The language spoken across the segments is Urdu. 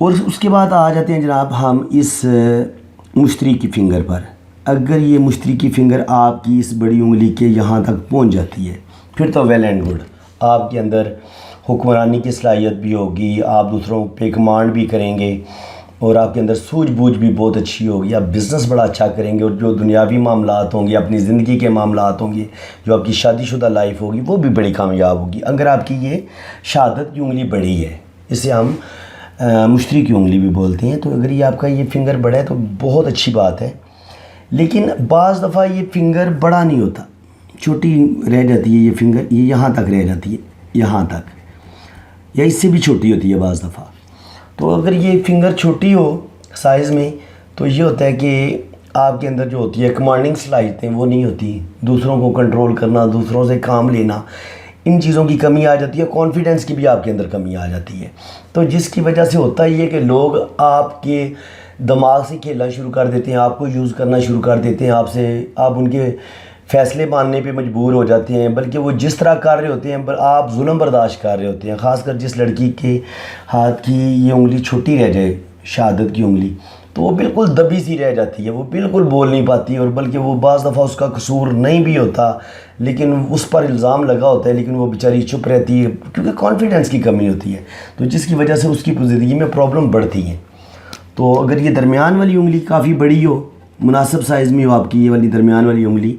اور اس کے بعد آ جاتے ہیں جناب ہم اس مشتری کی فنگر پر. اگر یہ مشتری کی فنگر آپ کی اس بڑی انگلی کے یہاں تک پہنچ جاتی ہے پھر تو ویل اینڈ گڈ. آپ کے اندر حکمرانی کی صلاحیت بھی ہوگی, آپ دوسروں پہ کمانڈ بھی کریں گے, اور آپ کے اندر سوجھ بوجھ بھی بہت اچھی ہوگی. آپ بزنس بڑا اچھا کریں گے, اور جو دنیاوی معاملات ہوں گے, اپنی زندگی کے معاملات ہوں گے, جو آپ کی شادی شدہ لائف ہوگی وہ بھی بڑی کامیاب ہوگی اگر آپ کی یہ شہادت کی انگلی بڑی ہے. اسے ہم مشتری کی انگلی بھی بولتے ہیں. تو اگر یہ آپ کا یہ فنگر بڑا ہے تو بہت اچھی بات ہے. لیکن بعض دفعہ یہ فنگر بڑا نہیں ہوتا, چھوٹی رہ جاتی ہے. یہ فنگر یہ یہاں تک رہ جاتی ہے, یہاں تک, یا اس سے بھی چھوٹی ہوتی ہے بعض دفعہ. تو اگر یہ فنگر چھوٹی ہو سائز میں تو یہ ہوتا ہے کہ آپ کے اندر جو ہوتی ہے کمانڈنگ صلاحیتیں وہ نہیں ہوتی. دوسروں کو کنٹرول کرنا, دوسروں سے کام لینا, ان چیزوں کی کمی آ جاتی ہے. کانفیڈنس کی بھی آپ کے اندر کمی آ جاتی ہے. تو جس کی وجہ سے ہوتا یہ کہ لوگ آپ کے دماغ سے کھیلنا شروع کر دیتے ہیں, آپ کو یوز کرنا شروع کر دیتے ہیں. آپ ان کے فیصلے ماننے پہ مجبور ہو جاتے ہیں. بلکہ وہ جس طرح کر رہے ہوتے ہیں آپ ظلم برداشت کر رہے ہوتے ہیں. خاص کر جس لڑکی کے ہاتھ کی یہ انگلی چھوٹی رہ جائے, شہادت کی انگلی, تو وہ بالکل دبی سی رہ جاتی ہے. وہ بالکل بول نہیں پاتی, اور بلکہ وہ بعض دفعہ اس کا قصور نہیں بھی ہوتا لیکن اس پر الزام لگا ہوتا ہے, لیکن وہ بیچاری چپ رہتی ہے کیونکہ کانفیڈنس کی کمی ہوتی ہے. تو جس کی وجہ سے اس کی زندگی میں پرابلم بڑھتی ہیں. تو اگر یہ درمیان والی انگلی کافی بڑی ہو, مناسب سائز میں ہو آپ کی یہ والی درمیان والی انگلی,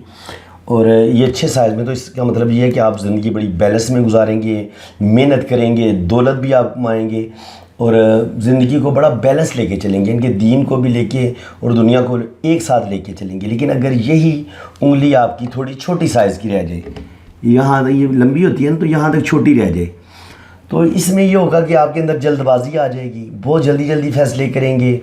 اور یہ اچھے سائز میں, تو اس کا مطلب یہ ہے کہ آپ زندگی بڑی بیلنس میں گزاریں گے, محنت کریں گے, دولت بھی آپ کمائیں گے, اور زندگی کو بڑا بیلنس لے کے چلیں گے. ان کے دین کو بھی لے کے اور دنیا کو ایک ساتھ لے کے چلیں گے. لیکن اگر یہی انگلی آپ کی تھوڑی چھوٹی سائز کی رہ جائے, یہاں یہ لمبی ہوتی ہے نا, تو یہاں تک چھوٹی رہ جائے, تو اس میں یہ ہوگا کہ آپ کے اندر جلد بازی آ جائے گی. بہت جلدی فیصلے کریں گے,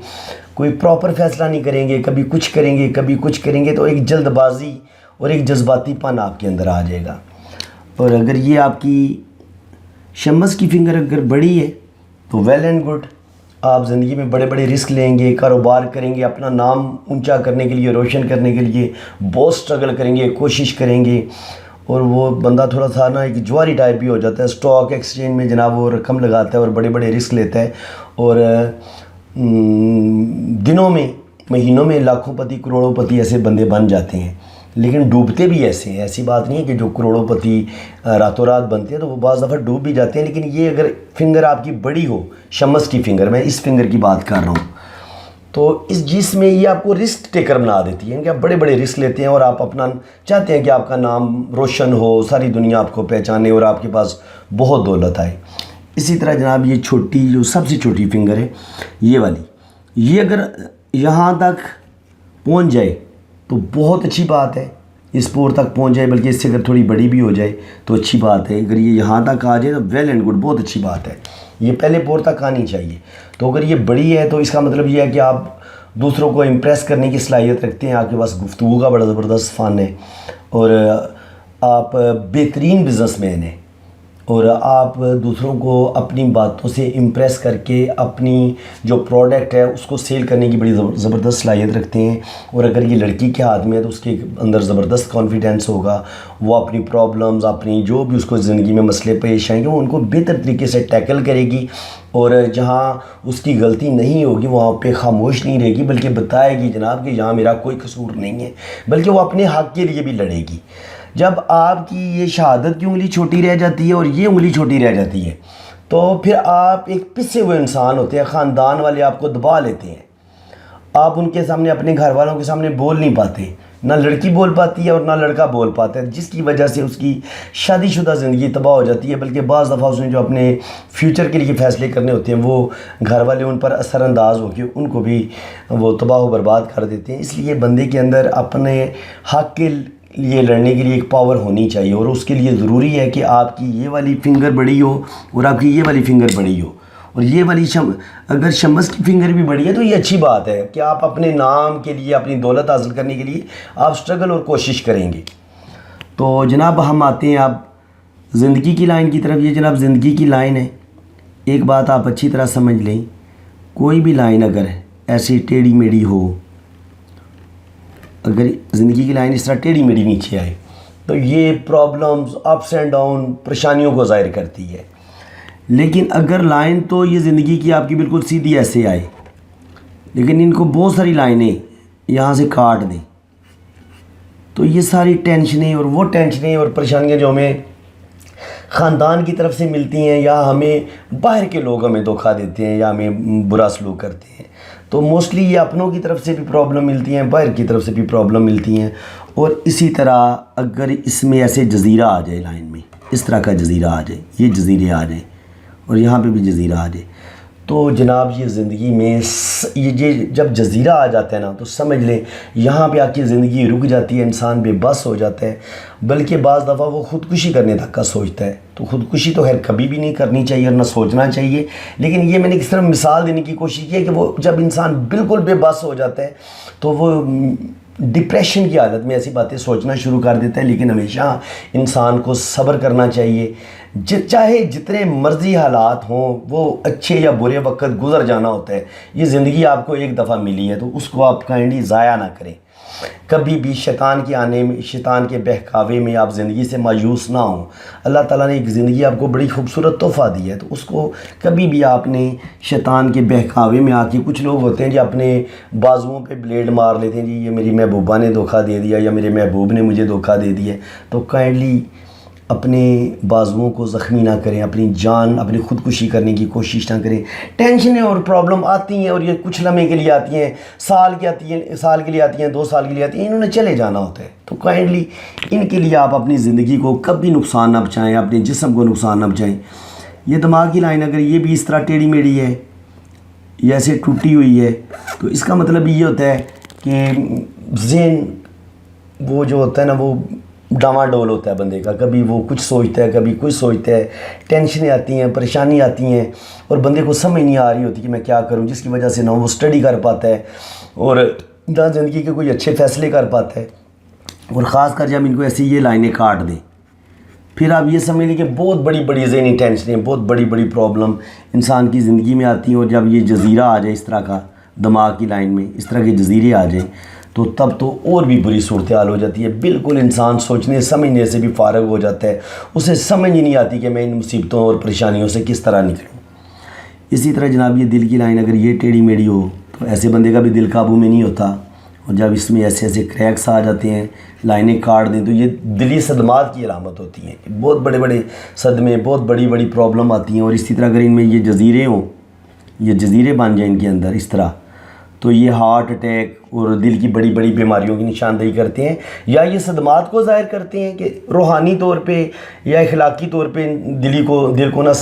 کوئی پراپر فیصلہ نہیں کریں گے, کبھی کچھ کریں گے کبھی کچھ کریں گے. تو ایک جلد بازی اور ایک جذباتی پن آپ کے اندر آ جائے گا. اور اگر یہ آپ کی شمس کی فنگر اگر بڑی ہے تو ویل اینڈ گڈ. آپ زندگی میں بڑے بڑے رسک لیں گے, کاروبار کریں گے, اپنا نام اونچا کرنے کے لیے, روشن کرنے کے لیے بہت سٹرگل کریں گے, کوشش کریں گے. اور وہ بندہ تھوڑا سا نا ایک جواری ٹائپ بھی ہو جاتا ہے. اسٹاک ایکسچینج میں جناب وہ رقم لگاتا ہے اور بڑے بڑے رسک لیتا ہے, اور دنوں میں مہینوں میں لاکھوں پتی کروڑوں پتی ایسے بندے بن جاتے ہیں. لیکن ڈوبتے بھی ایسے ہیں. ایسی بات نہیں ہے کہ جو کروڑوں پتی راتوں رات بنتے ہیں, تو وہ بعض دفعہ ڈوب بھی جاتے ہیں. لیکن یہ اگر فنگر آپ کی بڑی ہو, شمس کی فنگر, میں اس فنگر کی بات کر رہا ہوں, تو جس میں یہ آپ کو رسک ٹیکر بنا دیتی ہے کہ آپ بڑے بڑے رسک لیتے ہیں, اور آپ اپنا چاہتے ہیں کہ آپ کا نام روشن ہو, ساری دنیا آپ کو پہچانے, اور آپ کے پاس بہت دولت آئے. اسی طرح جناب یہ چھوٹی جو سب سے چھوٹی فنگر ہے یہ والی, یہ اگر یہاں تک پہنچ جائے تو بہت اچھی بات ہے. اس پور تک پہنچ جائے, بلکہ اس سے اگر تھوڑی بڑی بھی ہو جائے تو اچھی بات ہے. اگر یہ یہاں تک آ جائے تو ویل اینڈ گڈ, بہت اچھی بات ہے. یہ پہلے پور تک آنی چاہیے. تو اگر یہ بڑی ہے تو اس کا مطلب یہ ہے کہ آپ دوسروں کو امپریس کرنے کی صلاحیت رکھتے ہیں, آپ کے پاس گفتگو کا بڑا زبردست فن ہے, اور آپ بہترین بزنس مین ہیں, اور آپ دوسروں کو اپنی باتوں سے امپریس کر کے اپنی جو پروڈکٹ ہے اس کو سیل کرنے کی بڑی زبردست صلاحیت رکھتے ہیں. اور اگر یہ لڑکی کے ہاتھ میں ہے تو اس کے اندر زبردست کانفیڈنس ہوگا. وہ اپنی پرابلمز, اپنی جو بھی اس کو زندگی میں مسئلے پیش آئیں گے, وہ ان کو بہتر طریقے سے ٹیکل کرے گی, اور جہاں اس کی غلطی نہیں ہوگی وہاں پہ خاموش نہیں رہے گی, بلکہ بتائے گی جناب کہ یہاں میرا کوئی قصور نہیں ہے, بلکہ وہ اپنے حق کے لیے بھی لڑے گی. جب آپ کی یہ شہادت کی انگلی چھوٹی رہ جاتی ہے اور یہ انگلی چھوٹی رہ جاتی ہے تو پھر آپ ایک پسے ہوئے انسان ہوتے ہیں. خاندان والے آپ کو دبا لیتے ہیں, آپ ان کے سامنے, اپنے گھر والوں کے سامنے بول نہیں پاتے. نہ لڑکی بول پاتی ہے اور نہ لڑکا بول پاتا ہے, جس کی وجہ سے اس کی شادی شدہ زندگی تباہ ہو جاتی ہے. بلکہ بعض دفعہ اس نے جو اپنے فیوچر کے لیے فیصلے کرنے ہوتے ہیں وہ گھر والے ان پر اثر انداز ہو کے ان کو بھی وہ تباہ و برباد کر دیتے ہیں. اس لیے بندے کے اندر اپنے حق کے لیے لڑنے کے لیے ایک پاور ہونی چاہیے, اور اس کے لیے ضروری ہے کہ آپ کی یہ والی فنگر بڑی ہو اور آپ کی یہ والی فنگر بڑی ہو. اور یہ والی اگر شمس کی فنگر بھی بڑی ہے تو یہ اچھی بات ہے کہ آپ اپنے نام کے لیے, اپنی دولت حاصل کرنے کے لیے آپ سٹرگل اور کوشش کریں گے. تو جناب ہم آتے ہیں اب زندگی کی لائن کی طرف. یہ جناب زندگی کی لائن ہے. ایک بات آپ اچھی طرح سمجھ لیں, کوئی بھی لائن اگر ایسی ٹیڑھی میڑھی ہو, اگر زندگی کی لائن اس طرح ٹیڑھی میڑھی نیچے آئے تو یہ پرابلمز, اپس اینڈ ڈاؤن, پریشانیوں کو ظاہر کرتی ہے. لیکن اگر لائن تو یہ زندگی کی آپ کی بالکل سیدھی ایسے آئے، لیکن ان کو بہت ساری لائنیں یہاں سے کاٹ دیں، تو یہ ساری ٹینشنیں اور وہ ٹینشنیں اور پریشانیاں جو ہمیں خاندان کی طرف سے ملتی ہیں یا ہمیں باہر کے لوگ ہمیں دھوکہ دیتے ہیں یا ہمیں برا سلوک کرتے ہیں، تو موسٹلی یہ اپنوں کی طرف سے بھی پرابلم ملتی ہیں، باہر کی طرف سے بھی پرابلم ملتی ہیں۔ اور اسی طرح اگر اس میں ایسے جزیرہ آ جائے، لائن میں اس طرح کا جزیرہ آ جائے، یہ جزیرے آ جائیں اور یہاں پہ بھی جزیرہ آ جائے، تو جناب یہ زندگی میں یہ جب جزیرہ آ جاتا ہے نا، تو سمجھ لیں یہاں پہ آ کے زندگی رک جاتی ہے، انسان بے بس ہو جاتا ہے، بلکہ بعض دفعہ وہ خودکشی کرنے تک کا سوچتا ہے۔ تو خودکشی تو خیر کبھی بھی نہیں کرنی چاہیے اور نہ سوچنا چاہیے، لیکن یہ میں نے کس طرح مثال دینے کی کوشش کی ہے کہ وہ جب انسان بالکل بے بس ہو جاتا ہے تو وہ ڈپریشن کی حالت میں ایسی باتیں سوچنا شروع کر دیتا ہے۔ لیکن ہمیشہ انسان کو صبر کرنا چاہیے، چاہے جتنے مرضی حالات ہوں، وہ اچھے یا برے وقت گزر جانا ہوتا ہے۔ یہ زندگی آپ کو ایک دفعہ ملی ہے تو اس کو آپ کائنڈلی ضائع نہ کریں، کبھی بھی شیطان کے آنے میں، شیطان کے بہکاوے میں آپ زندگی سے مایوس نہ ہوں۔ اللہ تعالیٰ نے ایک زندگی آپ کو بڑی خوبصورت تحفہ دی ہے، تو اس کو کبھی بھی آپ نے شیطان کے بہکاوے میں آ کے، کچھ لوگ ہوتے ہیں جو اپنے بازوؤں پہ بلیڈ مار لیتے ہیں، جی یہ میری محبوبہ نے دھوکہ دے دیا یا میرے محبوب نے مجھے دھوکہ دے دیا، تو کائنڈلی اپنے بازوؤں کو زخمی نہ کریں، اپنی جان، اپنی خودکشی کرنے کی کوشش نہ کریں۔ ٹینشنیں اور پرابلم آتی ہیں اور یہ کچھ لمحے کے لیے آتی ہیں، سال کے لیے آتی ہیں، 2 سال کے لیے آتی ہیں، انہوں نے چلے جانا ہوتا ہے۔ تو کائنڈلی ان کے لیے آپ اپنی زندگی کو کبھی نقصان نہ پہنچائیں، اپنے جسم کو نقصان نہ پہنچائیں۔ یہ دماغ کی لائن اگر یہ بھی اس طرح ٹیڑھی میڑھی ہے یا ایسے ٹوٹی ہوئی ہے، تو اس کا مطلب یہ ہوتا ہے کہ ذہن وہ جو ہوتا ہے نا، وہ ڈاواڈول ہوتا ہے بندے کا، کبھی وہ کچھ سوچتا ہے، کبھی کچھ سوچتا ہے، ٹینشنیں آتی ہیں، پریشانی آتی ہیں، اور بندے کو سمجھ نہیں آ رہی ہوتی کہ میں کیا کروں، جس کی وجہ سے نہ وہ اسٹڈی کر پاتا ہے اور نہ زندگی کے کوئی اچھے فیصلے کر پاتا ہے۔ اور خاص کر جب ان کو ایسی یہ لائنیں کاٹ دیں، پھر آپ یہ سمجھ لیں کہ بہت بڑی بڑی ذہنی ٹینشنیں، بہت بڑی بڑی پرابلم انسان کی زندگی میں آتی ہیں۔ اور جب یہ جزیرہ آ جائے اس طرح کا دماغ کی لائن میں، اس طرح کے جزیرے آ جائیں، تو تب تو اور بھی بری صورتحال ہو جاتی ہے۔ بالکل انسان سوچنے سمجھنے سے بھی فارغ ہو جاتا ہے، اسے سمجھ ہی نہیں آتی کہ میں ان مصیبتوں اور پریشانیوں سے کس طرح نکلوں۔ اسی طرح جناب یہ دل کی لائن اگر یہ ٹیڑھی میڑھی ہو، تو ایسے بندے کا بھی دل قابو میں نہیں ہوتا، اور جب اس میں ایسے ایسے کریکس آ جاتے ہیں، لائنیں کاٹ دیں، تو یہ دلی صدمات کی علامت ہوتی ہیں، بہت بڑے بڑے صدمے، بہت بڑی بڑی پرابلم آتی ہیں۔ اور اسی طرح اگر ان میں یہ جزیرے ہوں، یہ جزیرے بن جائیں ان کے اندر اس طرح، تو یہ ہارٹ اٹیک اور دل کی بڑی بڑی بیماریوں کی نشاندہی کرتے ہیں، یا یہ صدمات کو ظاہر کرتے ہیں کہ روحانی طور پہ یا اخلاقی طور پہ دل کو نہ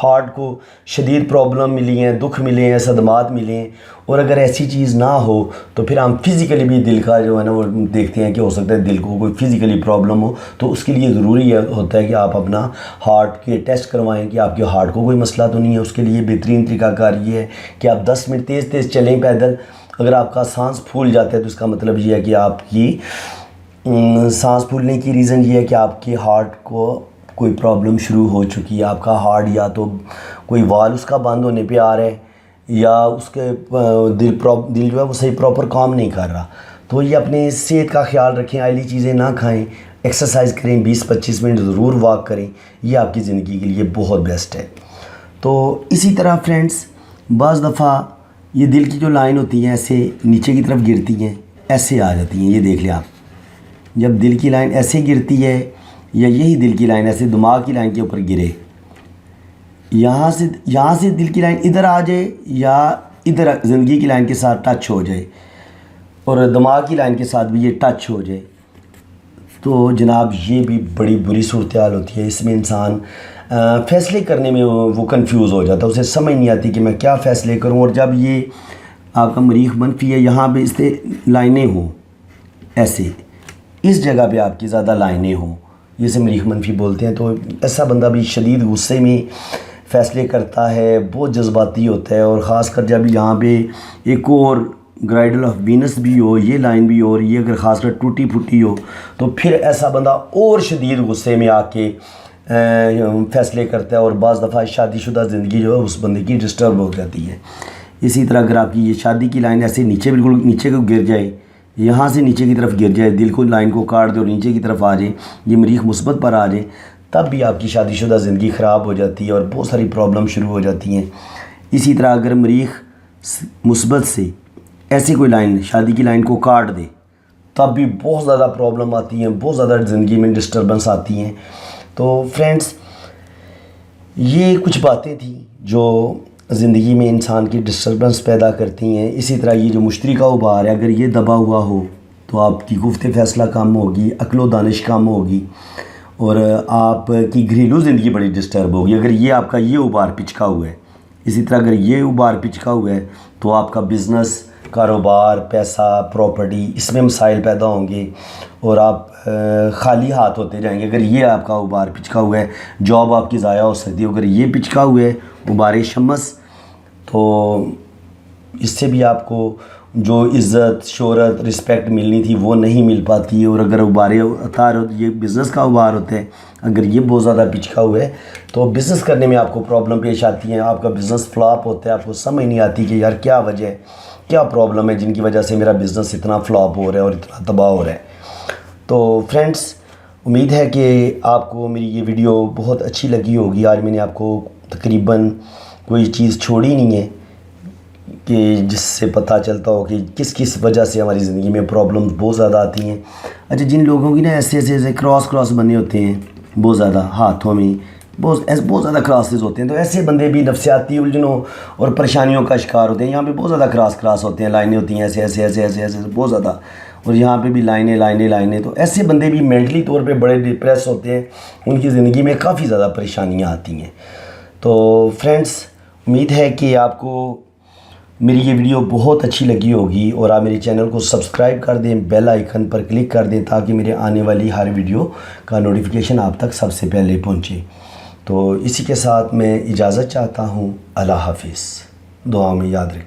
ہارٹ کو شدید پرابلم ملی ہیں، دکھ ملے ہیں، صدمات ملے ہیں۔ اور اگر ایسی چیز نہ ہو تو پھر ہم فزیکلی بھی دل کا جو ہے نا وہ دیکھتے ہیں کہ ہو سکتا ہے دل کو کوئی فزیکلی پرابلم ہو، تو اس کے لیے ضروری ہوتا ہے کہ آپ اپنا ہارٹ کے ٹیسٹ کوائیں کہ آپ کے ہارٹ کو کوئی مسئلہ تو نہیں ہے۔ اس کے لیے بہترین طریقہ کار یہ ہے کہ آپ 10 منٹ تیز تیز چلیں پیدل۔ اگر آپ کا سانس پھول جاتا ہے تو اس کا مطلب یہ ہے کہ آپ کی سانس پھولنے کی ریزن یہ ہے کہ آپ کے ہارٹ کو کوئی پرابلم شروع ہو چکی ہے، آپ کا ہارٹ یا تو کوئی وال اس کا بند ہونے پہ آ رہا ہے، یا اس کے دل جو ہے وہ صحیح پراپر کام نہیں کر رہا۔ تو یہ اپنے صحت کا خیال رکھیں، آئلی چیزیں نہ کھائیں، ایکسرسائز کریں، 20-25 منٹ ضرور واک کریں، یہ آپ کی زندگی کے لیے بہت بیسٹ ہے۔ تو اسی طرح فرینڈس بعض دفعہ یہ دل کی جو لائن ہوتی ہیں ایسے نیچے کی طرف گرتی ہیں، ایسے آ جاتی ہیں، یہ دیکھ لیں آپ، جب دل کی لائن ایسے گرتی ہے یا یہی دل کی لائن ایسے دماغ کی لائن کے اوپر گرے، یہاں سے دل کی لائن ادھر آ جائے یا ادھر زندگی کی لائن کے ساتھ ٹچ ہو جائے اور دماغ کی لائن کے ساتھ بھی یہ ٹچ ہو جائے، تو جناب یہ بھی بڑی بری صورتحال ہوتی ہے۔ اس میں انسان فیصلے کرنے میں وہ کنفیوز ہو جاتا ہے، اسے سمجھ نہیں آتی کہ میں کیا فیصلے کروں۔ اور جب یہ آپ کا مریخ منفی ہے، یہاں پہ اس سے لائنیں ہوں ایسے، اس جگہ پہ آپ کی زیادہ لائنیں ہوں، جسے مریخ منفی بولتے ہیں، تو ایسا بندہ بھی شدید غصے میں فیصلے کرتا ہے، بہت جذباتی ہوتا ہے۔ اور خاص کر جب یہاں پہ ایک اور گرائڈل آف وینس بھی ہو، یہ لائن بھی ہو، اور یہ اگر خاص کر ٹوٹی پھوٹی ہو، تو پھر ایسا بندہ اور شدید غصے میں آ کے فیصلے کرتا ہے، اور بعض دفعہ شادی شدہ زندگی جو ہے اس بندے کی ڈسٹرب ہو جاتی ہے۔ اسی طرح اگر آپ کی یہ شادی کی لائن ایسے نیچے بالکل نیچے کو گر جائے، یہاں سے نیچے کی طرف گر جائے، دل کو لائن کو کاٹ دے اور نیچے کی طرف آ جائے، یہ مریخ مثبت پر آ جائے، تب بھی آپ کی شادی شدہ زندگی خراب ہو جاتی ہے اور بہت ساری پرابلم شروع ہو جاتی ہیں۔ اسی طرح اگر مریخ مثبت سے ایسی کوئی لائن شادی کی لائن کو کاٹ دے تب بھی بہت زیادہ پرابلم آتی ہیں، بہت زیادہ زندگی میں ڈسٹربنس آتی ہیں۔ تو فرینڈس، یہ کچھ باتیں تھیں جو زندگی میں انسان کی ڈسٹربنس پیدا کرتی ہیں۔ اسی طرح یہ جو مشتری کا ابھار ہے، اگر یہ دبا ہوا ہو تو آپ کی گفت فیصلہ کم ہوگی، عقل و دانش کم ہوگی، اور آپ کی گھریلو زندگی بڑی ڈسٹرب ہوگی اگر یہ آپ کا یہ ابھار پچکا ہوا ہے۔ اسی طرح اگر یہ ابھار پچکا ہوا ہے تو آپ کا بزنس، کاروبار، پیسہ، پراپرٹی، اس میں مسائل پیدا ہوں گے اور آپ خالی ہاتھ ہوتے جائیں گے۔ اگر یہ آپ کا ابھار پچکا ہوا ہے، جاب آپ کی ضائع ہو سکتی ہے۔ اگر یہ پچکا ہوا ہے ابھار شمس، تو اس سے بھی آپ کو جو عزت، شہرت، رسپیکٹ ملنی تھی وہ نہیں مل پاتی ہے۔ اور اگر ابھار اتار یہ بزنس کا ابھار ہوتا ہے، اگر یہ بہت زیادہ پچکا ہوا ہے تو بزنس کرنے میں آپ کو پرابلم پیش آتی ہیں، آپ کا بزنس فلاپ ہوتا ہے، آپ کو سمجھ نہیں آتی کہ یار کیا وجہ ہے، کیا پرابلم ہے جن کی وجہ سے میرا بزنس اتنا فلاپ ہو رہا ہے اور اتنا تباہ ہو رہا ہے۔ تو فرینڈس، امید ہے کہ آپ کو میری یہ ویڈیو بہت اچھی لگی ہوگی۔ آج میں نے آپ کو تقریباً کوئی چیز چھوڑی نہیں ہے کہ جس سے پتہ چلتا ہو کہ کس کس وجہ سے ہماری زندگی میں پرابلم بہت زیادہ آتی ہیں۔ اچھا، جن لوگوں کی نا ایسے کراس بنے ہوتے ہیں بہت زیادہ ہاتھوں میں، بہت زیادہ کراسز ہوتے ہیں، تو ایسے بندے بھی نفسیاتی الجھنوں اور پریشانیوں کا شکار ہوتے ہیں۔ یہاں پہ بہت زیادہ کراس ہوتے ہیں، لائنیں ہوتی ہیں ایسے بہت زیادہ، اور یہاں پہ بھی لائنیں، تو ایسے بندے بھی مینٹلی طور پہ بڑے ڈپریس ہوتے ہیں، ان کی زندگی میں کافی زیادہ پریشانیاں آتی ہیں۔ تو فرینڈس، امید ہے کہ آپ کو میری یہ ویڈیو بہت اچھی لگی ہوگی اور آپ میرے چینل کو سبسکرائب کر دیں، بیل آئیکن پر کلک کر دیں تاکہ میرے آنے والی ہر ویڈیو کا نوٹیفیکیشن آپ تک سب سے پہلے پہنچے۔ تو اسی کے ساتھ میں اجازت چاہتا ہوں۔ اللہ حافظ، دعا میں یاد رکھیں۔